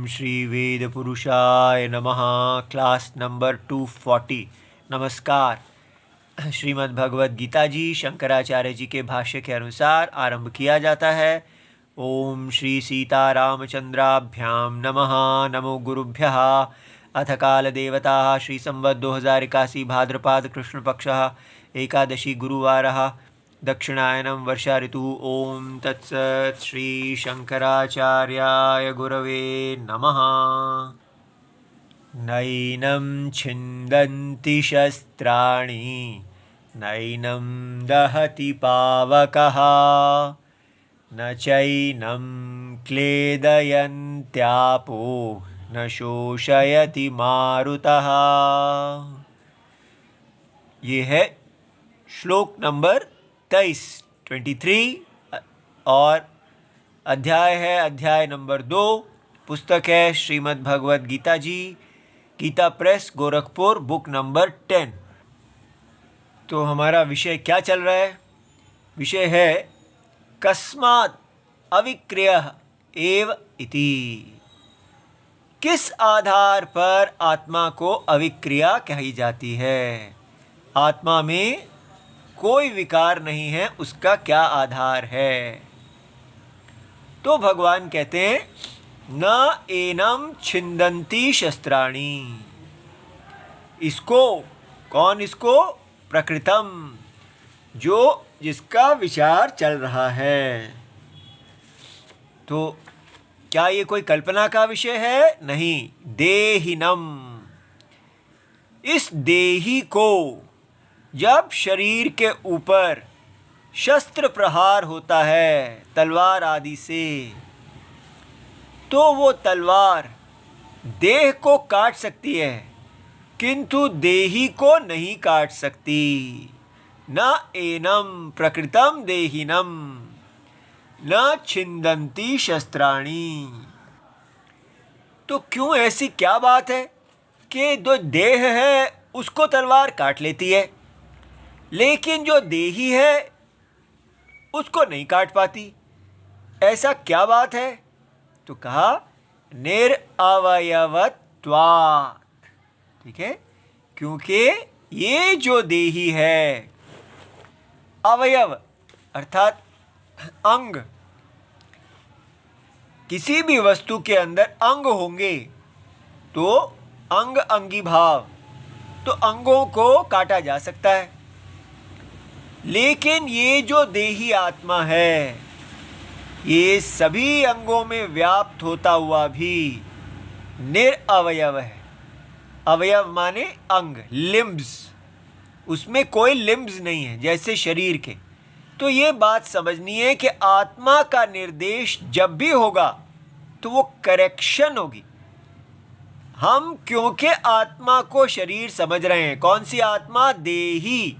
श्री वेद पुरुषाय नमः। Class number 240। नमस्कार। श्रीमद् भगवद गीता जी शंकराचार्य जी के भाष्य के अनुसार आरंभ किया जाता है। ओम श्री सीतारामचंद्राभ्याम नमः। नमो गुरुभ्यः। अथ काल देवता श्री संवत 2081 भाद्रपाद कृष्ण पक्षः एकादशी गुरुवारः दक्षिणायनं वर्षा ऋतु। ओम तत्सत्। श्री शंकराचार्याय गुरवे नमः। नैनं छिन्दन्ति शस्त्राणि नैनं दहति पावकः न चैनं क्लेदयन्त्यापो न शोषयति मारुतः। ये है श्लोक नंबर 23 और अध्याय है अध्याय नंबर 2। पुस्तक है Shrimad Bhagavad Gita ji, Gita press, Gorakhpur, book number 10। तो हमारा विषय क्या चल रहा है? विषय है कस्मात् अविक्रियः एव इति। किस आधार पर आत्मा को अविक्रिया कही जाती है? आत्मा में कोई विकार नहीं है, उसका क्या आधार है? तो भगवान कहते हैं न एनम छिन्दन्ति शस्त्राणि। इसको कौन? इसको प्रकृतम, जो जिसका विचार चल रहा है। तो क्या ये कोई कल्पना का विषय है? नहीं। देहिनम, इस देही को जब शरीर के ऊपर शस्त्र प्रहार होता है तलवार आदि से, तो वो तलवार देह को काट सकती है किंतु देही को नहीं काट सकती। न एनम प्रकृतम देहिनम न छिन्दन्ति शस्त्राणि। तो क्यों, ऐसी क्या बात है कि जो देह है उसको तलवार काट लेती है, लेकिन जो देही है उसको नहीं काट पाती? ऐसा क्या बात है? तो कहा निरअवयवत्वात्। ठीक है, क्योंकि ये जो देही है, अवयव अर्थात अंग, किसी भी वस्तु के अंदर अंग होंगे तो अंग अंगी भाव, तो अंगों को काटा जा सकता है। लेकिन ये जो देही आत्मा है, ये सभी अंगों में व्याप्त होता हुआ भी निरअवयव है। अवयव माने अंग, लिम्ब्स। उसमें कोई लिम्ब्स नहीं है जैसे शरीर के। तो ये बात समझनी है कि आत्मा का निर्देश जब भी होगा तो वो करेक्शन होगी। हम क्योंकि आत्मा को शरीर समझ रहे हैं, कौन सी आत्मा? देही,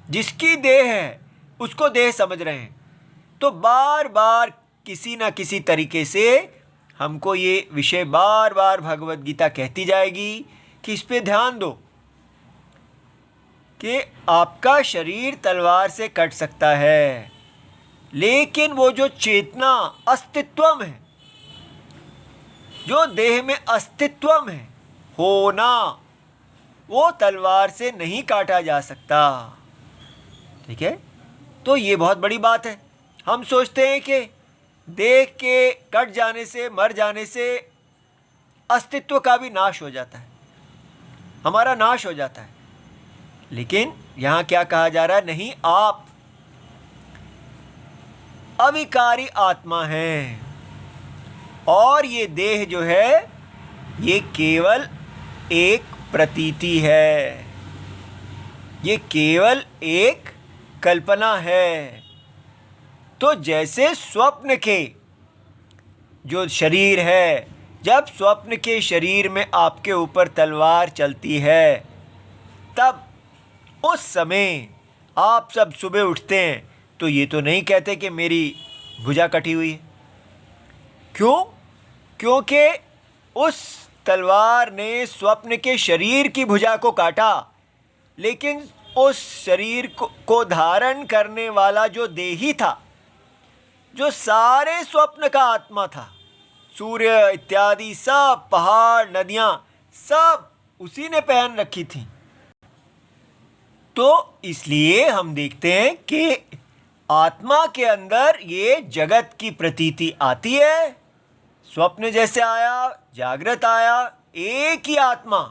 जिसकी देह है उसको देह समझ रहे हैं। तो बार बार किसी ना किसी तरीके से हमको ये विषय बार बार भगवद गीता कहती जाएगी कि इस पे ध्यान दो कि आपका शरीर तलवार से कट सकता है, लेकिन वो जो चेतना अस्तित्वम है, जो देह में अस्तित्वम है, होना, वो तलवार से नहीं काटा जा सकता। ठीक है, तो ये बहुत बड़ी बात है। हम सोचते हैं कि देह के कट जाने से, मर जाने से अस्तित्व का भी नाश हो जाता है, हमारा नाश हो जाता है। लेकिन यहाँ क्या कहा जा रहा है? नहीं, आप अविकारी आत्मा हैं और ये देह जो है ये केवल एक प्रतीति है, ये केवल एक कल्पना है। तो जैसे स्वप्न के जो शरीर है, जब स्वप्न के शरीर में आपके ऊपर तलवार चलती है, तब उस समय आप सब सुबह उठते हैं तो ये तो नहीं कहते कि मेरी भुजा कटी हुई है। क्यों? क्योंकि उस तलवार ने स्वप्न के शरीर की भुजा को काटा, लेकिन उस शरीर को धारण करने वाला जो देही था, जो सारे स्वप्न का आत्मा था, सूर्य इत्यादि सब, पहाड़, नदियां, सब उसी ने पहन रखी थी। तो इसलिए हम देखते हैं कि आत्मा के अंदर ये जगत की प्रतीति आती है। स्वप्न जैसे आया, जागृत आया, एक ही आत्मा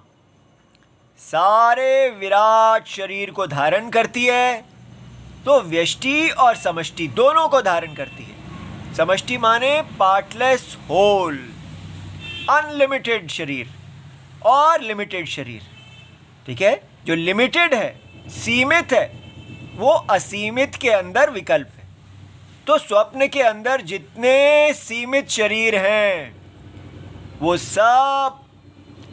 सारे विराट शरीर को धारण करती है। तो व्यष्टि और समष्टि दोनों को धारण करती है। समष्टि माने पार्टलेस होल, अनलिमिटेड शरीर और लिमिटेड शरीर। ठीक है, जो लिमिटेड है, सीमित है, वो असीमित के अंदर विकल्प है। तो स्वप्न के अंदर जितने सीमित शरीर हैं वो सब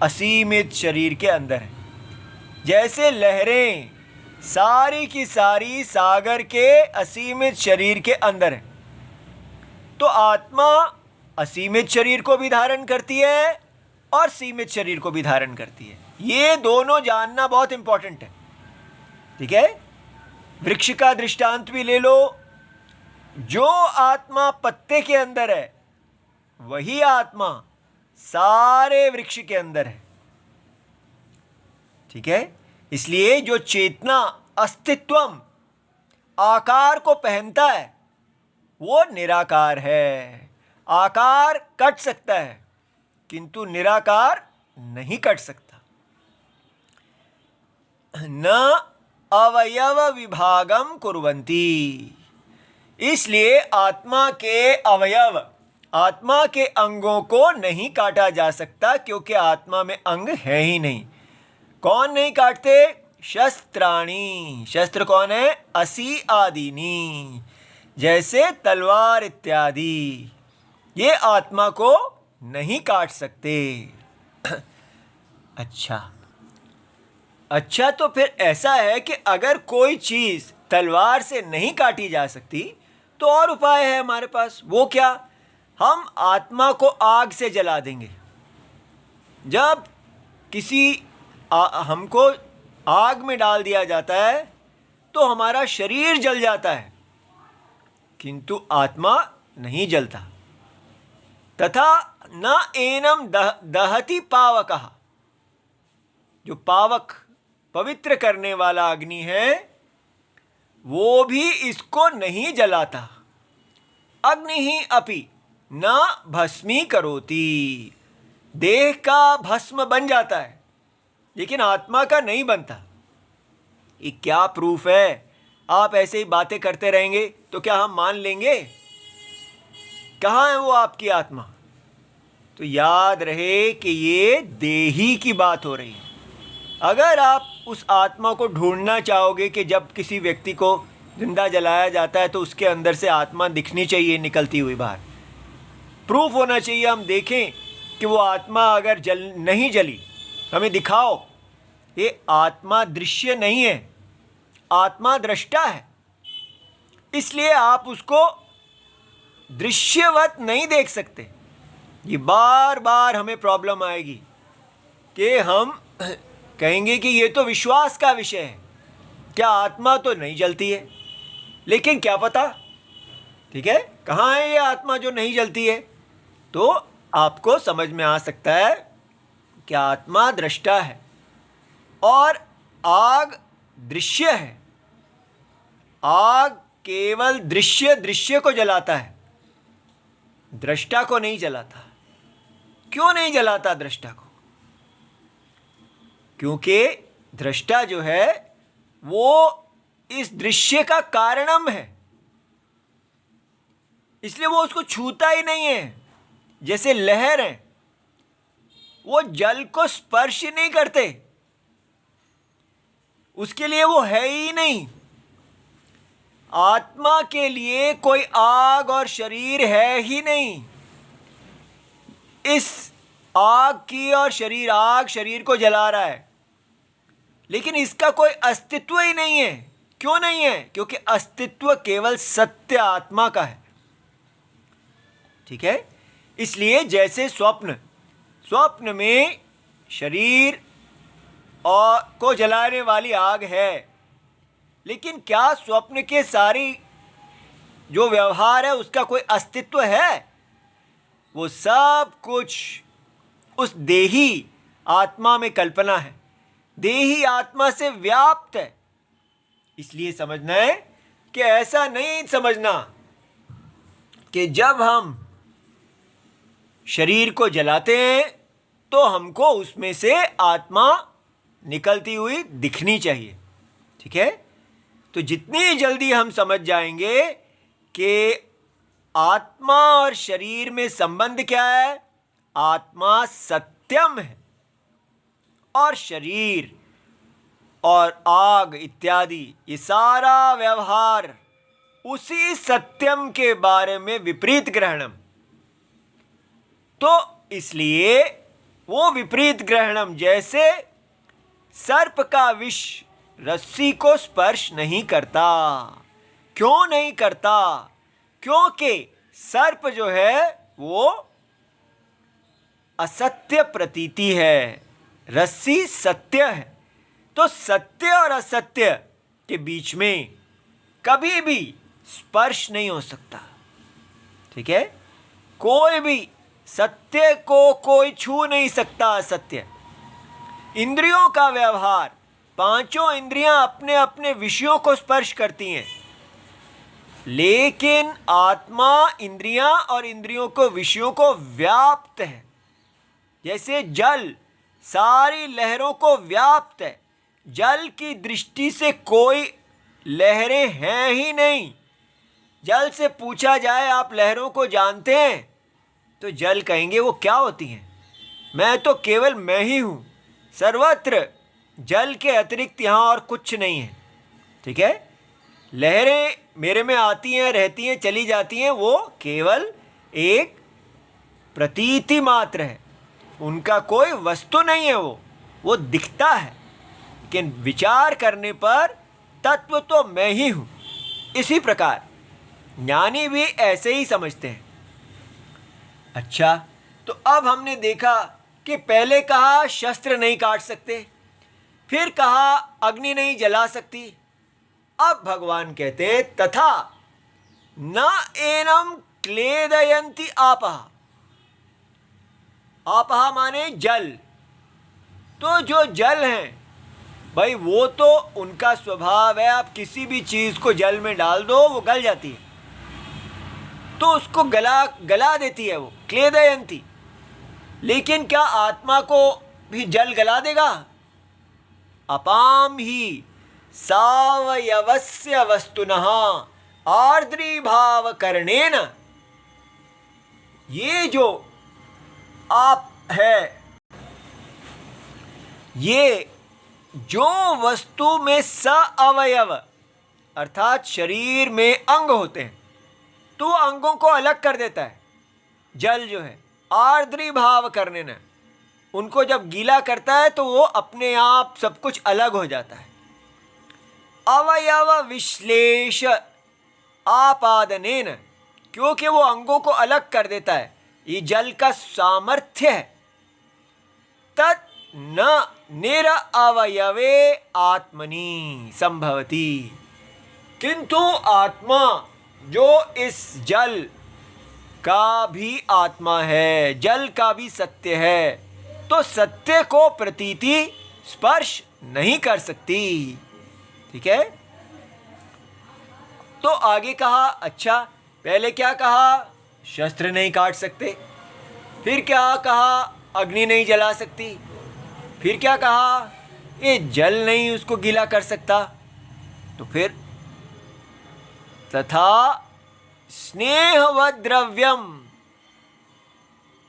असीमित शरीर के अंदर है। जैसे लहरें सारी की सारी सागर के असीमित शरीर के अंदर है, तो आत्मा असीमित शरीर को भी धारण करती है और सीमित शरीर को भी धारण करती है। ये दोनों जानना बहुत इंपॉर्टेंट है। ठीक है, वृक्ष का दृष्टांत भी ले लो। जो आत्मा पत्ते के अंदर है वही आत्मा सारे वृक्ष के अंदर है। ठीक है, इसलिए जो चेतना अस्तित्वम आकार को पहनता है वो निराकार है। आकार कट सकता है किंतु निराकार नहीं कट सकता। न अवयव विभागम कुर्वन्ति, इसलिए आत्मा के अवयव, आत्मा के अंगों को नहीं काटा जा सकता, क्योंकि आत्मा में अंग है ही नहीं। कौन नहीं काटते? शस्त्राणी। शस्त्र कौन है? असी आदिनी, जैसे तलवार इत्यादि, ये आत्मा को नहीं काट सकते। अच्छा, तो फिर ऐसा है कि अगर कोई चीज़ तलवार से नहीं काटी जा सकती तो और उपाय है हमारे पास। वो क्या? हम आत्मा को आग से जला देंगे। जब किसी हमको आग में डाल दिया जाता है तो हमारा शरीर जल जाता है किंतु आत्मा नहीं जलता। तथा न एनम दहति पावकः, जो पावक पवित्र करने वाला अग्नि है वो भी इसको नहीं जलाता। अग्नि ही अपि न भस्मी करोति, देह का भस्म बन जाता है लेकिन आत्मा का नहीं बनता। ये क्या प्रूफ है? आप ऐसे ही बातें करते रहेंगे तो क्या हम मान लेंगे? कहाँ है वो आपकी आत्मा? तो याद रहे कि ये देही की बात हो रही है। अगर आप उस आत्मा को ढूंढना चाहोगे कि जब किसी व्यक्ति को जिंदा जलाया जाता है तो उसके अंदर से आत्मा दिखनी चाहिए निकलती हुई बाहर, प्रूफ होना चाहिए। हम देखें कि वो आत्मा अगर नहीं जली, हमें दिखाओ। ये आत्मा दृश्य नहीं है, आत्मा दृष्टा है। इसलिए आप उसको दृश्यवत नहीं देख सकते। ये बार बार हमें प्रॉब्लम आएगी कि हम कहेंगे कि ये तो विश्वास का विषय है, क्या आत्मा तो नहीं जलती है, लेकिन क्या पता। ठीक है, कहाँ है ये आत्मा जो नहीं जलती है? तो आपको समझ में आ सकता है कि आत्मा दृष्टा है और आग दृश्य है। आग केवल दृश्य को जलाता है, दृष्टा को नहीं जलाता। क्यों नहीं जलाता दृष्टा को? क्योंकि दृष्टा जो है वो इस दृश्य का कारणम है, इसलिए वो उसको छूता ही नहीं है। जैसे लहर है, वो जल को स्पर्श नहीं करते, उसके लिए वो है ही नहीं। आत्मा के लिए कोई आग और शरीर है ही नहीं। इस आग की और शरीर, आग शरीर को जला रहा है लेकिन इसका कोई अस्तित्व ही नहीं है। क्यों नहीं है? क्योंकि अस्तित्व केवल सत्य आत्मा का है। ठीक है, इसलिए जैसे स्वप्न में शरीर और को जलाने वाली आग है, लेकिन क्या स्वप्न के सारी जो व्यवहार है उसका कोई अस्तित्व है? वो सब कुछ उस देही आत्मा में कल्पना है, देही आत्मा से व्याप्त है। इसलिए समझना है कि ऐसा नहीं समझना कि जब हम शरीर को जलाते हैं तो हमको उसमें से आत्मा निकलती हुई दिखनी चाहिए। ठीक है, तो जितनी जल्दी हम समझ जाएंगे कि आत्मा और शरीर में संबंध क्या है, आत्मा सत्यम है और शरीर और आग इत्यादि ये सारा व्यवहार उसी सत्यम के बारे में विपरीत ग्रहणम। तो इसलिए वो विपरीत ग्रहणम, जैसे सर्प का विष रस्सी को स्पर्श नहीं करता। क्यों नहीं करता? क्योंकि सर्प जो है वो असत्य प्रतीति है, रस्सी सत्य है। तो सत्य और असत्य के बीच में कभी भी स्पर्श नहीं हो सकता। ठीक है, कोई भी सत्य को कोई छू नहीं सकता। असत्य, इंद्रियों का व्यवहार, पांचों इंद्रियां अपने अपने विषयों को स्पर्श करती हैं, लेकिन आत्मा इंद्रियां और इंद्रियों को विषयों को व्याप्त है। जैसे जल सारी लहरों को व्याप्त है, जल की दृष्टि से कोई लहरें हैं ही नहीं। जल से पूछा जाए आप लहरों को जानते हैं, तो जल कहेंगे वो क्या होती हैं, मैं तो केवल मैं ही हूँ, सर्वत्र जल के अतिरिक्त यहाँ और कुछ नहीं है। ठीक है, लहरें मेरे में आती हैं, रहती हैं, चली जाती हैं, वो केवल एक प्रतीति मात्र है, उनका कोई वस्तु नहीं है। वो दिखता है, लेकिन विचार करने पर तत्व तो मैं ही हूँ। इसी प्रकार ज्ञानी भी ऐसे ही समझते हैं। अच्छा, तो अब हमने देखा कि पहले कहा शस्त्र नहीं काट सकते, फिर कहा अग्नि नहीं जला सकती। अब भगवान कहते हैं तथा न एनम क्लेदयन्ति आपः। आपः माने जल। तो जो जल हैं भाई, वो तो उनका स्वभाव है, आप किसी भी चीज़ को जल में डाल दो वो गल जाती है, तो उसको गला देती है वो, क्लेदयन्ति। लेकिन क्या आत्मा को भी जल गला देगा? अपाम ही सावयवस्य वस्तुनः आर्द्रीभाव करणेन। ये जो आप है, ये जो वस्तु में सअवयव अर्थात शरीर में अंग होते हैं, तो अंगों को अलग कर देता है जल जो है। आर्द्री भाव करने न, उनको जब गीला करता है तो वो अपने आप सब कुछ अलग हो जाता है। अवयव विश्लेष आपादनेन, क्योंकि वो अंगों को अलग कर देता है, ये जल का सामर्थ्य है। तत् न निरअवयवे आत्मनि संभवति, किंतु आत्मा जो इस जल का भी आत्मा है, जल का भी सत्य है, तो सत्य को प्रतीति स्पर्श नहीं कर सकती। ठीक है, तो आगे कहा, अच्छा पहले क्या कहा, शस्त्र नहीं काट सकते, फिर क्या कहा, अग्नि नहीं जला सकती, फिर क्या कहा, ये जल नहीं उसको गीला कर सकता, तो फिर तथा स्नेहवद्रव्यम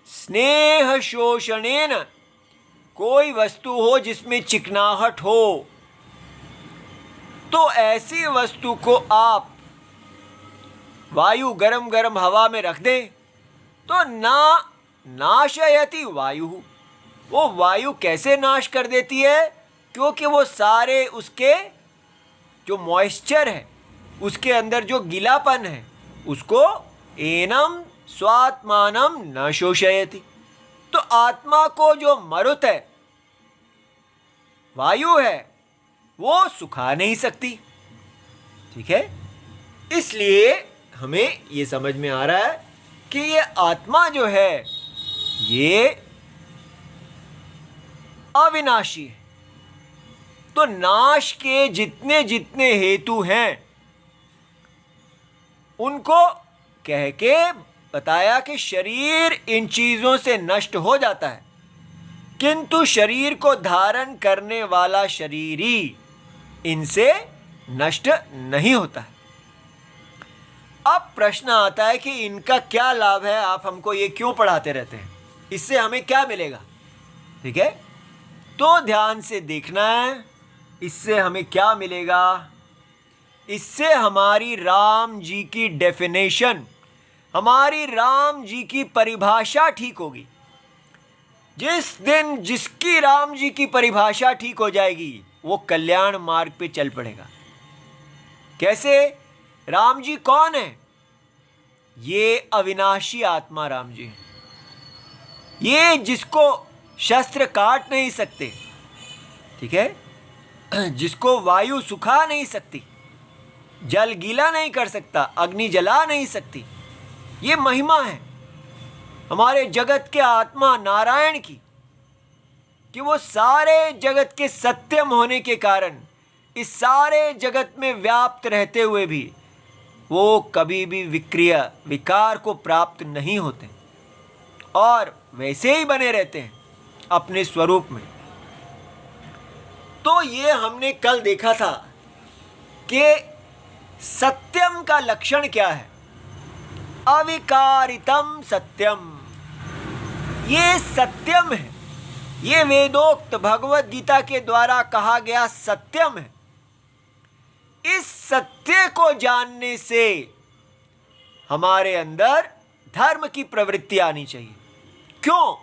स्नेह शोषणेन, कोई वस्तु हो जिसमें चिकनाहट हो, तो ऐसी वस्तु को आप वायु गरम गरम हवा में रख दें तो नाशयति वायु, वो वायु कैसे नाश कर देती है, क्योंकि वो सारे उसके जो मॉइस्चर है, उसके अंदर जो गीलापन है, उसको एनम स्वात्मानम न शोषयति। तो आत्मा को जो मरुत है, वायु है, वो सुखा नहीं सकती। ठीक है, इसलिए हमें ये समझ में आ रहा है कि ये आत्मा जो है ये अविनाशी है। तो नाश के जितने जितने हेतु हैं उनको कह के बताया कि शरीर इन चीज़ों से नष्ट हो जाता है, किंतु शरीर को धारण करने वाला शरीर ही इनसे नष्ट नहीं होता है। अब प्रश्न आता है कि इनका क्या लाभ है, आप हमको ये क्यों पढ़ाते रहते हैं, इससे हमें क्या मिलेगा? ठीक है, तो ध्यान से देखना है, इससे हमें क्या मिलेगा। इससे हमारी राम जी की डेफिनेशन, हमारी राम जी की परिभाषा ठीक होगी। जिस दिन जिसकी राम जी की परिभाषा ठीक हो जाएगी वो कल्याण मार्ग पे चल पड़ेगा। कैसे? राम जी कौन है? ये अविनाशी आत्मा राम जी, ये जिसको शस्त्र काट नहीं सकते, ठीक है, जिसको वायु सुखा नहीं सकती, जल गीला नहीं कर सकता, अग्नि जला नहीं सकती, ये महिमा है हमारे जगत के आत्मा नारायण की, कि वो सारे जगत के सत्यम होने के कारण इस सारे जगत में व्याप्त रहते हुए भी वो कभी भी विकार को प्राप्त नहीं होते और वैसे ही बने रहते हैं अपने स्वरूप में। तो ये हमने कल देखा था कि सत्यम का लक्षण क्या है। अविकारितम सत्यम, ये सत्यम है, ये वेदोक्त भगवत गीता के द्वारा कहा गया सत्यम है। इस सत्य को जानने से हमारे अंदर धर्म की प्रवृत्ति आनी चाहिए। क्यों?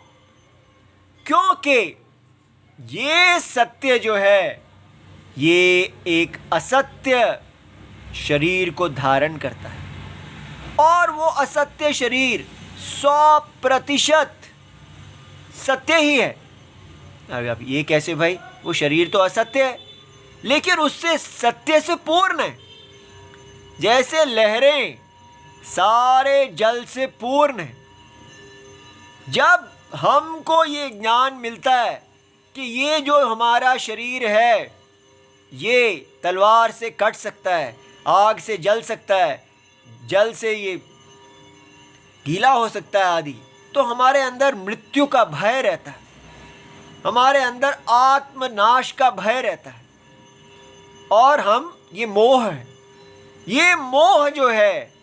क्योंकि ये सत्य जो है ये एक असत्य शरीर को धारण करता है और वो असत्य शरीर 100% सत्य ही है। अरे अब ये कैसे भाई, वो शरीर तो असत्य है लेकिन उससे सत्य से पूर्ण है। जैसे लहरें सारे जल से पूर्ण है। जब हमको ये ज्ञान मिलता है कि ये जो हमारा शरीर है ये तलवार से कट सकता है, आग से जल सकता है, जल से ये गीला हो सकता है आदि, तो हमारे अंदर मृत्यु का भय रहता है, हमारे अंदर आत्मनाश का भय रहता है और हम ये मोह है, ये मोह जो है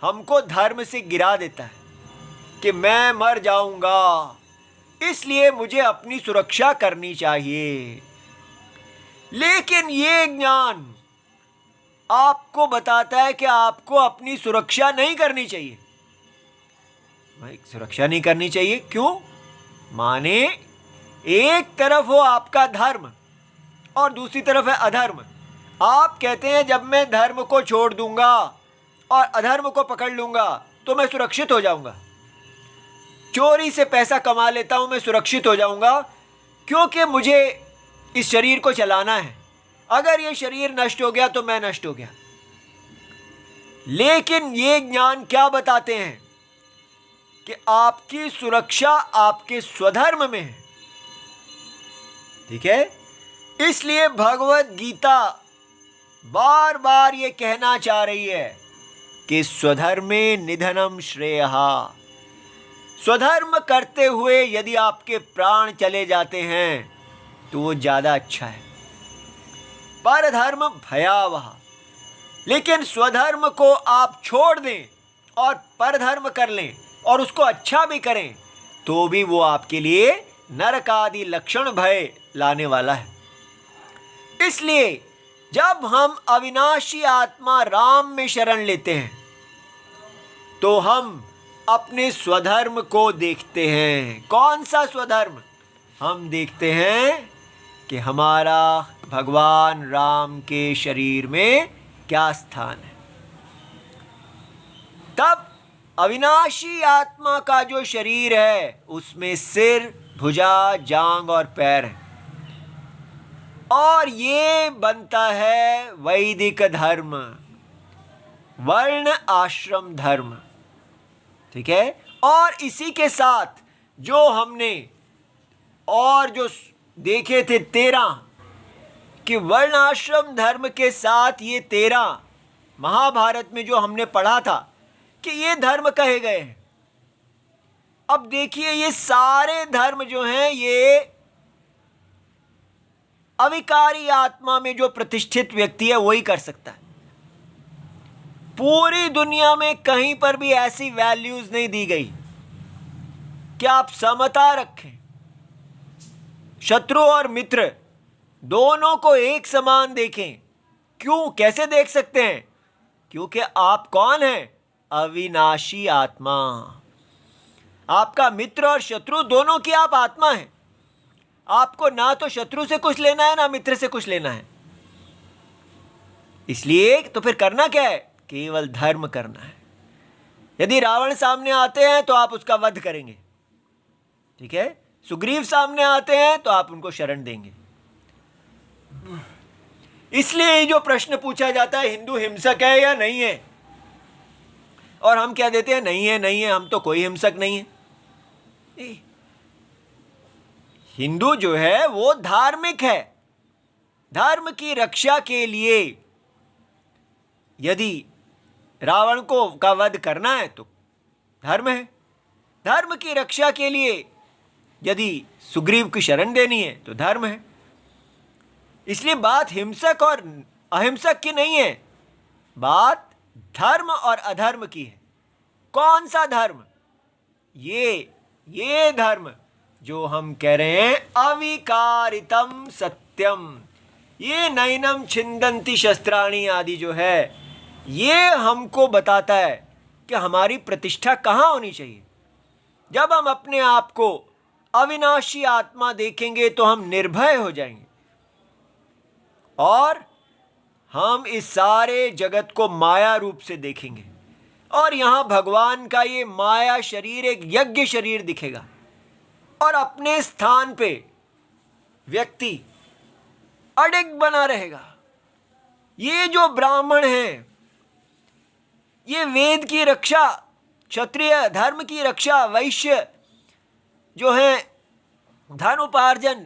हमको धर्म से गिरा देता है कि मैं मर जाऊंगा इसलिए मुझे अपनी सुरक्षा करनी चाहिए। लेकिन ये ज्ञान आपको बताता है कि आपको अपनी सुरक्षा नहीं करनी चाहिए। भाई सुरक्षा नहीं करनी चाहिए क्यों? माने एक तरफ हो आपका धर्म और दूसरी तरफ है अधर्म। आप कहते हैं जब मैं धर्म को छोड़ दूंगा और अधर्म को पकड़ लूंगा तो मैं सुरक्षित हो जाऊंगा, चोरी से पैसा कमा लेता हूं मैं सुरक्षित हो जाऊंगा क्योंकि मुझे इस शरीर को चलाना है, अगर ये शरीर नष्ट हो गया तो मैं नष्ट हो गया। लेकिन ये ज्ञान क्या बताते हैं कि आपकी सुरक्षा आपके स्वधर्म में है। ठीक है, इसलिए भगवत गीता बार बार ये कहना चाह रही है कि स्वधर्मे निधनम श्रेयः। स्वधर्म करते हुए यदि आपके प्राण चले जाते हैं तो वो ज़्यादा अच्छा है। परधर्म भयावह, लेकिन स्वधर्म को आप छोड़ दें और परधर्म कर लें और उसको अच्छा भी करें तो भी वो आपके लिए नरक आदि लक्षण भय लाने वाला है। इसलिए जब हम अविनाशी आत्मा राम में शरण लेते हैं तो हम अपने स्वधर्म को देखते हैं। कौन सा स्वधर्म? हम देखते हैं कि हमारा भगवान राम के शरीर में क्या स्थान है। तब अविनाशी आत्मा का जो शरीर है उसमें सिर, भुजा, जांग और पैर है और ये बनता है वैदिक धर्म, वर्ण आश्रम धर्म। ठीक है। और इसी के साथ जो हमने और जो देखे थे 13 कि वर्ण आश्रम धर्म के साथ ये 13 महाभारत में जो हमने पढ़ा था कि ये धर्म कहे गए हैं। अब देखिए ये सारे धर्म जो हैं ये अविकारी आत्मा में जो प्रतिष्ठित व्यक्ति है वही कर सकता है। पूरी दुनिया में कहीं पर भी ऐसी वैल्यूज नहीं दी गई कि आप समता रखें, शत्रु और मित्र दोनों को एक समान देखें। क्यों, कैसे देख सकते हैं? क्योंकि आप कौन हैं? अविनाशी आत्मा। आपका मित्र और शत्रु दोनों की आप आत्मा हैं। आपको ना तो शत्रु से कुछ लेना है ना मित्र से कुछ लेना है। इसलिए तो फिर करना क्या है? केवल धर्म करना है। यदि रावण सामने आते हैं तो आप उसका वध करेंगे, ठीक है। सुग्रीव सामने आते हैं तो आप उनको शरण देंगे। इसलिए ये जो प्रश्न पूछा जाता है हिंदू हिंसक है या नहीं है, और हम क्या देते हैं, नहीं है नहीं है, हम तो कोई हिंसक नहीं है। हिंदू जो है वो धार्मिक है। धर्म की रक्षा के लिए यदि रावण को का वध करना है तो धर्म है। धर्म की रक्षा के लिए यदि सुग्रीव की शरण देनी है तो धर्म है। इसलिए बात हिंसक और अहिंसक की नहीं है, बात धर्म और अधर्म की है। कौन सा धर्म? ये धर्म जो हम कह रहे हैं अविकारितम सत्यम, ये नैनम छिंदंती शस्त्राणी आदि जो है, ये हमको बताता है कि हमारी प्रतिष्ठा कहाँ होनी चाहिए। जब हम अपने आप को अविनाशी आत्मा देखेंगे तो हम निर्भय हो जाएंगे और हम इस सारे जगत को माया रूप से देखेंगे। और यहाँ भगवान का ये माया शरीर एक यज्ञ शरीर दिखेगा और अपने स्थान पे व्यक्ति अडिग बना रहेगा। ये जो ब्राह्मण हैं, ये वेद की रक्षा, क्षत्रिय धर्म की रक्षा, वैश्य जो है धन उपार्जन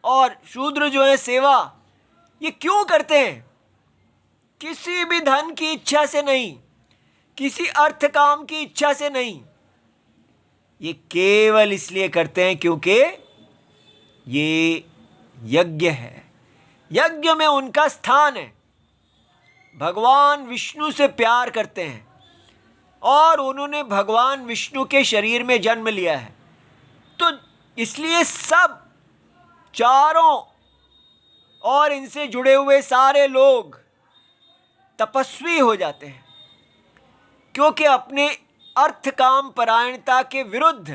और शूद्र जो है सेवा, ये क्यों करते हैं? किसी भी धन की इच्छा से नहीं, किसी अर्थ काम की इच्छा से नहीं, ये केवल इसलिए करते हैं क्योंकि ये यज्ञ है। यज्ञ में उनका स्थान है। भगवान विष्णु से प्यार करते हैं और उन्होंने भगवान विष्णु के शरीर में जन्म लिया है, तो इसलिए सब चारों और इनसे जुड़े हुए सारे लोग तपस्वी हो जाते हैं, क्योंकि अपने अर्थ काम परायणता के विरुद्ध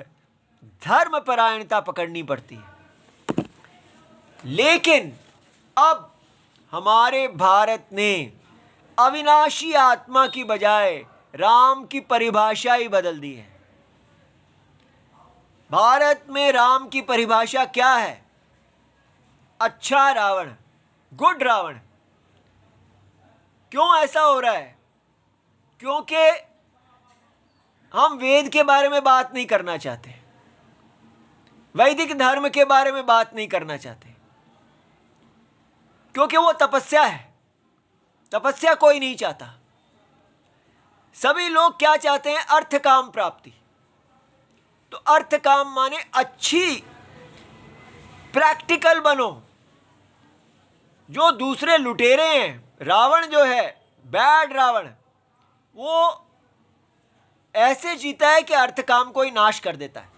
धर्म परायणता पकड़नी पड़ती है। लेकिन अब हमारे भारत ने अविनाशी आत्मा की बजाय राम की परिभाषा ही बदल दी है। भारत में राम की परिभाषा क्या है? अच्छा रावण, गुड रावण। क्यों ऐसा हो रहा है? क्योंकि हम वेद के बारे में बात नहीं करना चाहते, वैदिक धर्म के बारे में बात नहीं करना चाहते, क्योंकि वो तपस्या है। तपस्या कोई नहीं चाहता। सभी लोग क्या चाहते हैं? अर्थ काम प्राप्ति। तो अर्थ काम माने अच्छी प्रैक्टिकल बनो। जो दूसरे लुटेरे हैं, रावण जो है, बैड रावण, वो ऐसे जीता है कि अर्थ काम को ही नाश कर देता है,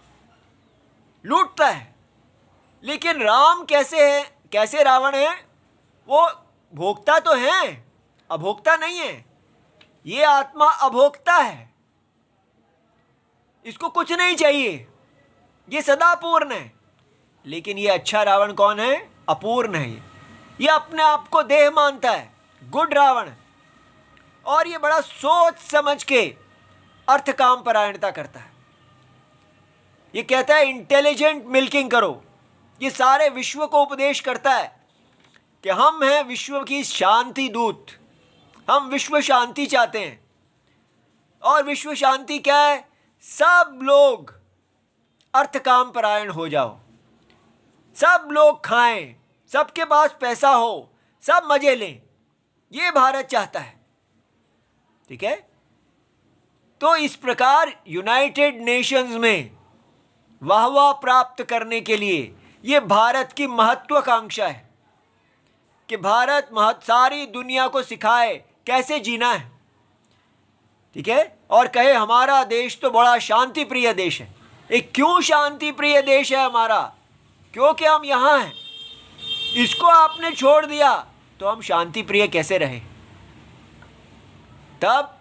लूटता है। लेकिन राम कैसे है? कैसे रावण है? वो भोक्ता तो है, अभोक्ता नहीं है। ये आत्मा अभोक्ता है, इसको कुछ नहीं चाहिए, ये सदा पूर्ण है। लेकिन ये अच्छा रावण कौन है? अपूर्ण है। ये अपने आप को देह मानता है, गुड रावण। और ये बड़ा सोच समझ के अर्थ काम परायणता करता है। ये कहता है इंटेलिजेंट मिल्किंग करो। ये सारे विश्व को उपदेश करता है कि हम हैं विश्व की शांति दूत, हम विश्व शांति चाहते हैं। और विश्व शांति क्या है? सब लोग अर्थ काम परायण हो जाओ, सब लोग खाएं, सबके पास पैसा हो, सब मजे लें, ये भारत चाहता है। ठीक है, तो इस प्रकार यूनाइटेड नेशंस में वाहवाह प्राप्त करने के लिए ये भारत की महत्वाकांक्षा है कि भारत सारी दुनिया को सिखाए कैसे जीना है। ठीक है, और कहे हमारा देश तो बड़ा शांति प्रिय देश है। एक क्यों शांति प्रिय देश है हमारा? क्योंकि हम यहाँ हैं। इसको आपने छोड़ दिया तो हम शांति प्रिय कैसे रहे? तब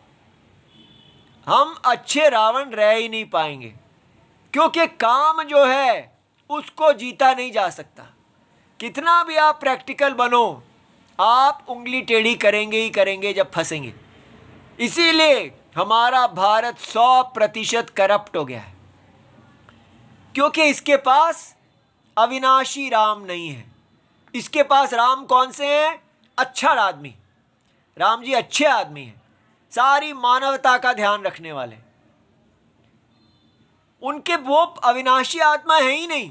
हम अच्छे रावण रह ही नहीं पाएंगे, क्योंकि काम जो है उसको जीता नहीं जा सकता। कितना भी आप प्रैक्टिकल बनो, आप उंगली टेढ़ी करेंगे ही करेंगे जब फंसेंगे। इसीलिए हमारा भारत 100% करप्ट हो गया है, क्योंकि इसके पास अविनाशी राम नहीं है। इसके पास राम कौन से हैं? अच्छा आदमी। राम जी अच्छे आदमी हैं, सारी मानवता का ध्यान रखने वाले। उनके वो अविनाशी आत्मा है ही नहीं।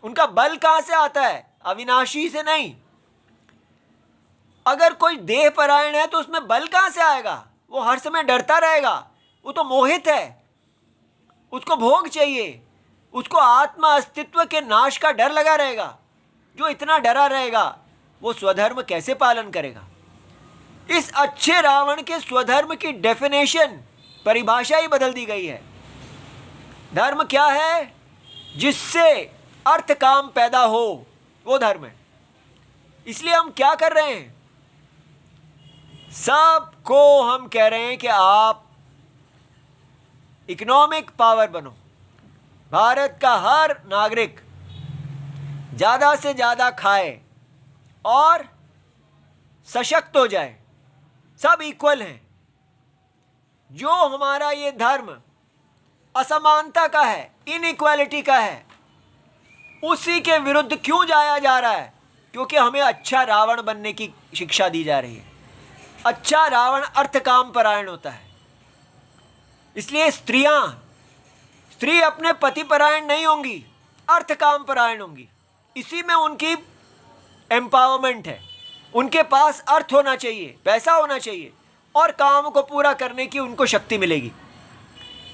उनका बल कहां से आता है? अविनाशी से नहीं। अगर कोई देह परायण है तो उसमें बल कहां से आएगा? वो हर समय डरता रहेगा, वो तो मोहित है, उसको भोग चाहिए, उसको आत्मा अस्तित्व के नाश का डर लगा रहेगा। जो इतना डरा रहेगा वो स्वधर्म कैसे पालन करेगा? इस अच्छे रावण के स्वधर्म की डेफिनेशन, परिभाषा ही बदल दी गई है। धर्म क्या है? जिससे अर्थ काम पैदा हो, वो धर्म है। इसलिए हम क्या कर रहे हैं? सबको हम कह रहे हैं कि आप इकोनॉमिक पावर बनो। भारत का हर नागरिक ज़्यादा से ज़्यादा खाए और सशक्त हो जाए। सब इक्वल हैं। जो हमारा ये धर्म असमानता का है, इनइक्वालिटी का है, उसी के विरुद्ध क्यों जाया जा रहा है? क्योंकि हमें अच्छा रावण बनने की शिक्षा दी जा रही है। अच्छा रावण अर्थ काम परायण होता है। इसलिए स्त्री अपने पति परायण नहीं होंगी, अर्थ काम परायण होंगी। इसी में उनकी एम्पावरमेंट है। उनके पास अर्थ होना चाहिए, पैसा होना चाहिए, और काम को पूरा करने की उनको शक्ति मिलेगी।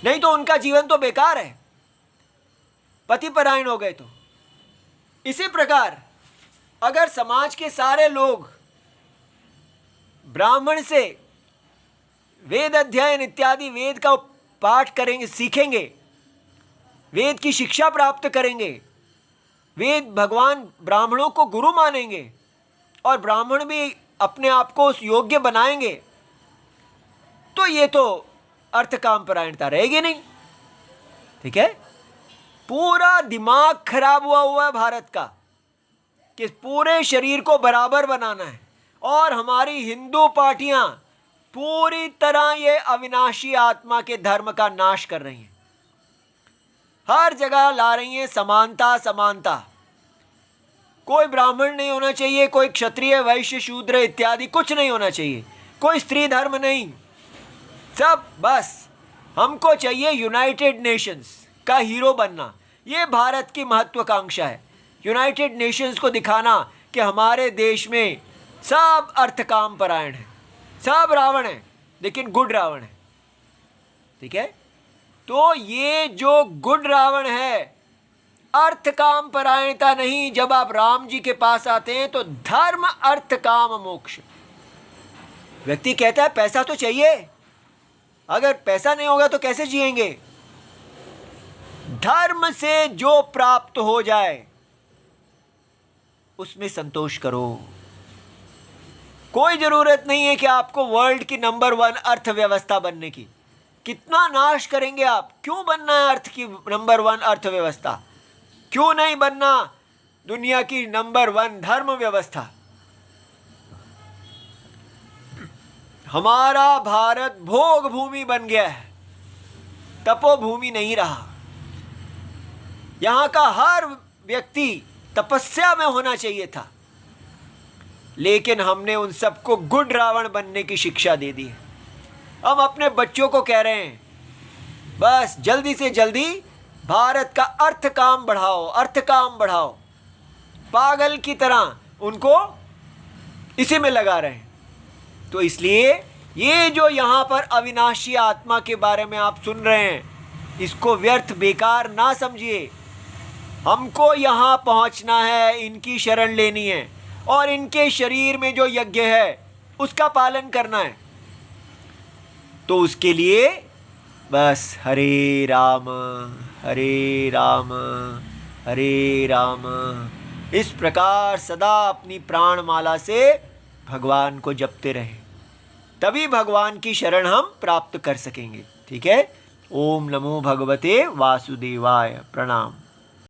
नहीं तो उनका जीवन तो बेकार है, पति परायण हो गए तो। इसी प्रकार अगर समाज के सारे लोग ब्राह्मण से वेद अध्ययन इत्यादि, वेद का पाठ करेंगे, सीखेंगे, वेद की शिक्षा प्राप्त करेंगे, वेद भगवान ब्राह्मणों को गुरु मानेंगे, और ब्राह्मण भी अपने आप को उस योग्य बनाएंगे, तो ये तो अर्थ काम परायणता रहेगी नहीं। ठीक है, पूरा दिमाग खराब हुआ है भारत का कि पूरे शरीर को बराबर बनाना है, और हमारी हिंदू पार्टियां पूरी तरह ये अविनाशी आत्मा के धर्म का नाश कर रही हैं। हर जगह ला रही हैं समानता समानता। कोई ब्राह्मण नहीं होना चाहिए, कोई क्षत्रिय वैश्य शूद्र इत्यादि कुछ नहीं होना चाहिए, कोई स्त्री धर्म नहीं। सब बस हमको चाहिए यूनाइटेड नेशंस का हीरो बनना। ये भारत की महत्वाकांक्षा है, यूनाइटेड नेशंस को दिखाना कि हमारे देश में सब अर्थ काम परायण है, सब रावण है, लेकिन गुड रावण है। ठीक है, तो ये जो गुड रावण है, अर्थ काम परायणता नहीं। जब आप राम जी के पास आते हैं तो धर्म अर्थ काम मोक्ष। व्यक्ति कहता है पैसा तो चाहिए, अगर पैसा नहीं होगा तो कैसे जिएंगे? धर्म से जो प्राप्त हो जाए उसमें संतोष करो। कोई जरूरत नहीं है कि आपको वर्ल्ड की नंबर 1 अर्थव्यवस्था बनने की। कितना नाश करेंगे आप? क्यों बनना है अर्थ की नंबर 1 अर्थव्यवस्था? क्यों नहीं बनना दुनिया की नंबर 1 धर्म व्यवस्था? हमारा भारत भोग भूमि बन गया है, तपोभूमि नहीं रहा। यहां का हर व्यक्ति तपस्या में होना चाहिए था, लेकिन हमने उन सबको गुड रावण बनने की शिक्षा दे दी है। हम अपने बच्चों को कह रहे हैं बस जल्दी से जल्दी भारत का अर्थ काम बढ़ाओ, अर्थ काम बढ़ाओ। पागल की तरह उनको इसी में लगा रहे हैं। तो इसलिए ये जो यहाँ पर अविनाशी आत्मा के बारे में आप सुन रहे हैं, इसको व्यर्थ बेकार ना समझिए। हमको यहाँ पहुँचना है, इनकी शरण लेनी है और इनके शरीर में जो यज्ञ है उसका पालन करना है। तो उसके लिए बस हरे राम हरे राम हरे राम, इस प्रकार सदा अपनी प्राणमाला से भगवान को जपते रहें, तभी भगवान की शरण हम प्राप्त कर सकेंगे। ठीक है। ओम नमो भगवते वासुदेवाय। प्रणाम।